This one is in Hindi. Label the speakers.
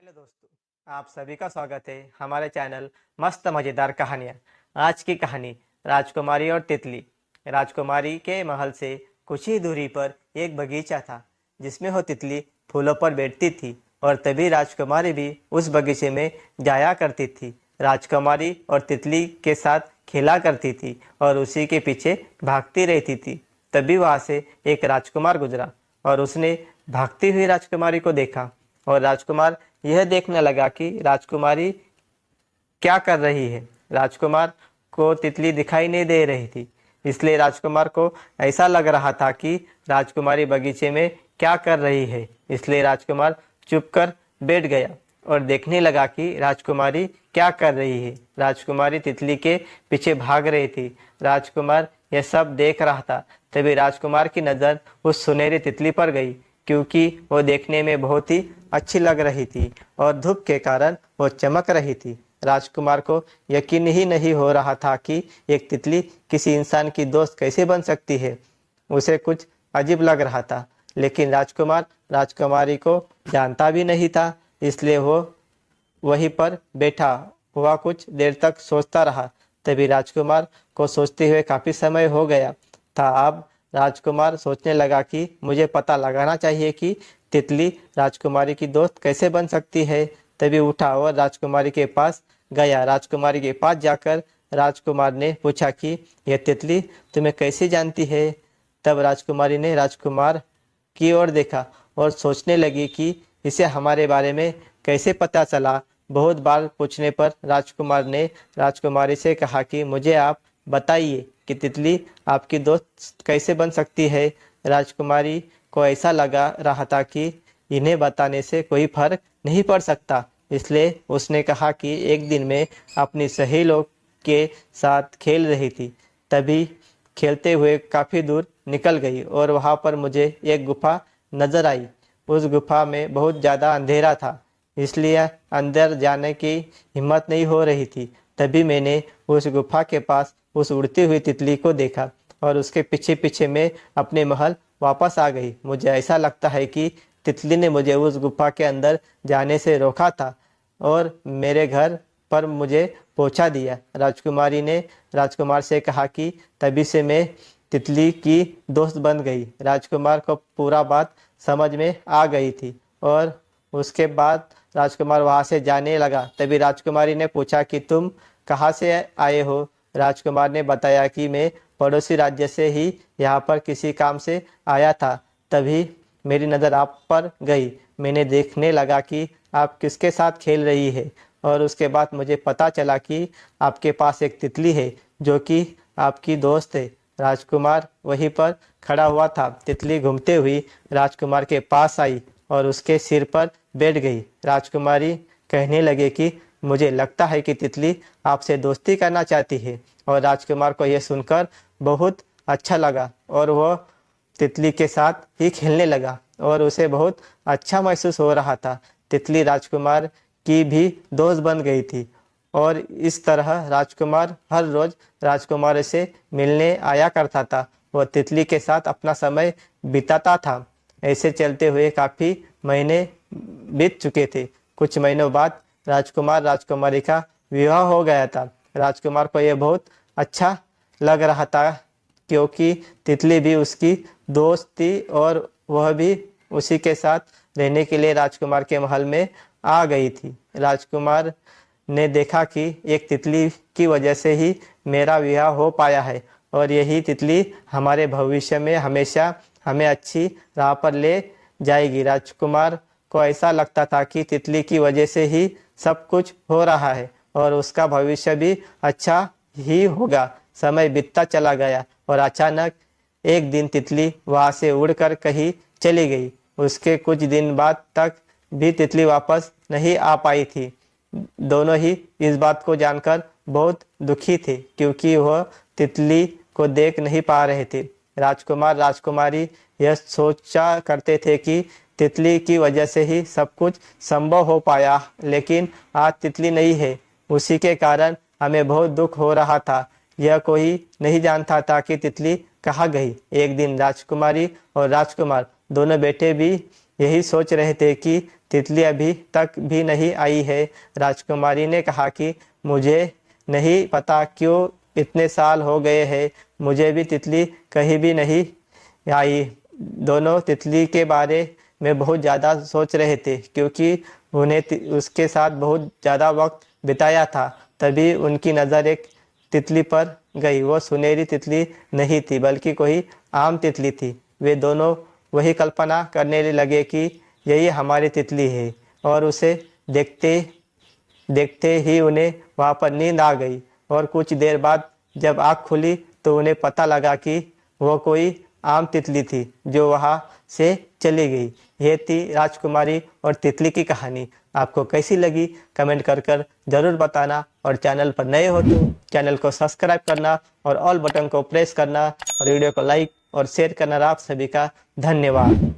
Speaker 1: हेलो दोस्तों, आप सभी का स्वागत है हमारे चैनल मस्त मज़ेदार कहानियाँ। आज की कहानी राजकुमारी और तितली। राजकुमारी के महल से कुछ ही दूरी पर एक बगीचा था जिसमें वो तितली फूलों पर बैठती थी और तभी राजकुमारी भी उस बगीचे में जाया करती थी। राजकुमारी और तितली के साथ खेला करती थी और उसी के पीछे भागती रहती थी। तभी वहाँ से एक राजकुमार गुजरा और उसने भागती हुई राजकुमारी को देखा और राजकुमार यह देखने लगा कि राजकुमारी क्या कर रही है। राजकुमार को तितली दिखाई नहीं दे रही थी, इसलिए राजकुमार को ऐसा लग रहा था कि राजकुमारी बगीचे में क्या कर रही है। इसलिए राजकुमार चुपकर बैठ गया और देखने लगा कि राजकुमारी क्या कर रही है। राजकुमारी तितली के पीछे भाग रही थी। राजकुमार यह सब देख रहा था। तभी राजकुमार की नज़र उस सुनहरी तितली पर गई, क्योंकि वो देखने में बहुत ही अच्छी लग रही थी और धूप के कारण वो चमक रही थी। राजकुमार को यकीन ही नहीं हो रहा था कि एक तितली किसी इंसान की दोस्त कैसे बन सकती है। उसे कुछ अजीब लग रहा था, लेकिन राजकुमार राजकुमारी को जानता भी नहीं था, इसलिए वो वहीं पर बैठा हुआ कुछ देर तक सोचता रहा। तभी राजकुमार को सोचते हुए काफ़ी समय हो गया था। अब राजकुमार सोचने लगा कि मुझे पता लगाना चाहिए कि तितली राजकुमारी की दोस्त कैसे बन सकती है। तभी उठा और राजकुमारी के पास गया। राजकुमारी के पास जाकर राजकुमार ने पूछा कि यह तितली तुम्हें कैसे जानती है। तब राजकुमारी ने राजकुमार की ओर देखा और सोचने लगी कि इसे हमारे बारे में कैसे पता चला। बहुत बार पूछने पर राजकुमार ने राजकुमारी से कहा कि मुझे आप बताइए कि तितली आपकी दोस्त कैसे बन सकती है। राजकुमारी को ऐसा लगा रहा था कि इन्हें बताने से कोई फर्क नहीं पड़ सकता, इसलिए उसने कहा कि एक दिन मैं अपनी सहेलियों के साथ खेल रही थी। तभी खेलते हुए काफ़ी दूर निकल गई और वहाँ पर मुझे एक गुफा नज़र आई। उस गुफा में बहुत ज़्यादा अंधेरा था, इसलिए अंदर जाने की हिम्मत नहीं हो रही थी। तभी मैंने उस गुफा के पास उस उड़ती हुई तितली को देखा और उसके पीछे पीछे मैं अपने महल वापस आ गई। मुझे ऐसा लगता है कि तितली ने मुझे उस गुफा के अंदर जाने से रोका था और मेरे घर पर मुझे पहुंचा दिया। राजकुमारी ने राजकुमार से कहा कि तभी से मैं तितली की दोस्त बन गई। राजकुमार को पूरा बात समझ में आ गई थी और उसके बाद राजकुमार वहाँ से जाने लगा। तभी राजकुमारी ने पूछा कि तुम कहाँ से आए हो। राजकुमार ने बताया कि मैं पड़ोसी राज्य से ही यहाँ पर किसी काम से आया था। तभी मेरी नज़र आप पर गई। मैंने देखने लगा कि आप किसके साथ खेल रही है और उसके बाद मुझे पता चला कि आपके पास एक तितली है जो कि आपकी दोस्त है। राजकुमार वहीं पर खड़ा हुआ था। तितली घूमते हुई राजकुमार के पास आई और उसके सिर पर बैठ गई। राजकुमारी कहने लगे कि मुझे लगता है कि तितली आपसे दोस्ती करना चाहती है। और राजकुमार को यह सुनकर बहुत अच्छा लगा और वह तितली के साथ ही खेलने लगा और उसे बहुत अच्छा महसूस हो रहा था। तितली राजकुमार की भी दोस्त बन गई थी और इस तरह राजकुमार हर रोज़ राजकुमारी से मिलने आया करता था। वह तितली के साथ अपना समय बिताता था। ऐसे चलते हुए काफ़ी महीने बीत चुके थे। कुछ महीनों बाद राजकुमार राजकुमारी का विवाह हो गया था। राजकुमार को यह बहुत अच्छा लग रहा था, क्योंकि तितली भी उसकी दोस्त थी और वह भी उसी के साथ रहने के लिए राजकुमार के महल में आ गई थी। राजकुमार ने देखा कि एक तितली की वजह से ही मेरा विवाह हो पाया है और यही तितली हमारे भविष्य में हमेशा हमें अच्छी राह पर ले जाएगी। राजकुमार को ऐसा लगता था कि तितली की वजह से ही सब कुछ हो रहा है और उसका भविष्य भी अच्छा ही होगा। समय बीतता चला गया और अचानक एक दिन तितली वहाँ से उड़कर कहीं चली गई। उसके कुछ दिन बाद तक भी तितली वापस नहीं आ पाई थी। दोनों ही इस बात को जानकर बहुत दुखी थे, क्योंकि वह तितली को देख नहीं पा रहे थे। राजकुमार राजकुमारी यह सोचा करते थे कि तितली की वजह से ही सब कुछ संभव हो पाया, लेकिन आज तितली नहीं है, उसी के कारण हमें बहुत दुख हो रहा था। यह कोई नहीं जानता था कि तितली कहाँ गई। एक दिन राजकुमारी और राजकुमार दोनों बेटे भी यही सोच रहे थे कि तितली अभी तक भी नहीं आई है। राजकुमारी ने कहा कि मुझे नहीं पता क्यों इतने साल हो गए हैं, मुझे भी तितली कहीं भी नहीं आई। दोनों तितली के बारे में बहुत ज़्यादा सोच रहे थे, क्योंकि उन्हें उसके साथ बहुत ज़्यादा वक्त बिताया था। तभी उनकी नज़र एक तितली पर गई। वो सुनहरी तितली नहीं थी, बल्कि कोई आम तितली थी। वे दोनों वही कल्पना करने लगे कि यही हमारी तितली है, और उसे देखते देखते ही उन्हें वहाँ पर नींद आ गई। और कुछ देर बाद जब आँख खुली तो उन्हें पता लगा कि वो कोई आम तितली थी जो वहाँ से चली गई। ये थी राजकुमारी और तितली की कहानी। आपको कैसी लगी कमेंट कर ज़रूर बताना, और चैनल पर नए हो तो चैनल को सब्सक्राइब करना और ऑल बटन को प्रेस करना, और वीडियो को लाइक और शेयर करना। आप सभी का धन्यवाद।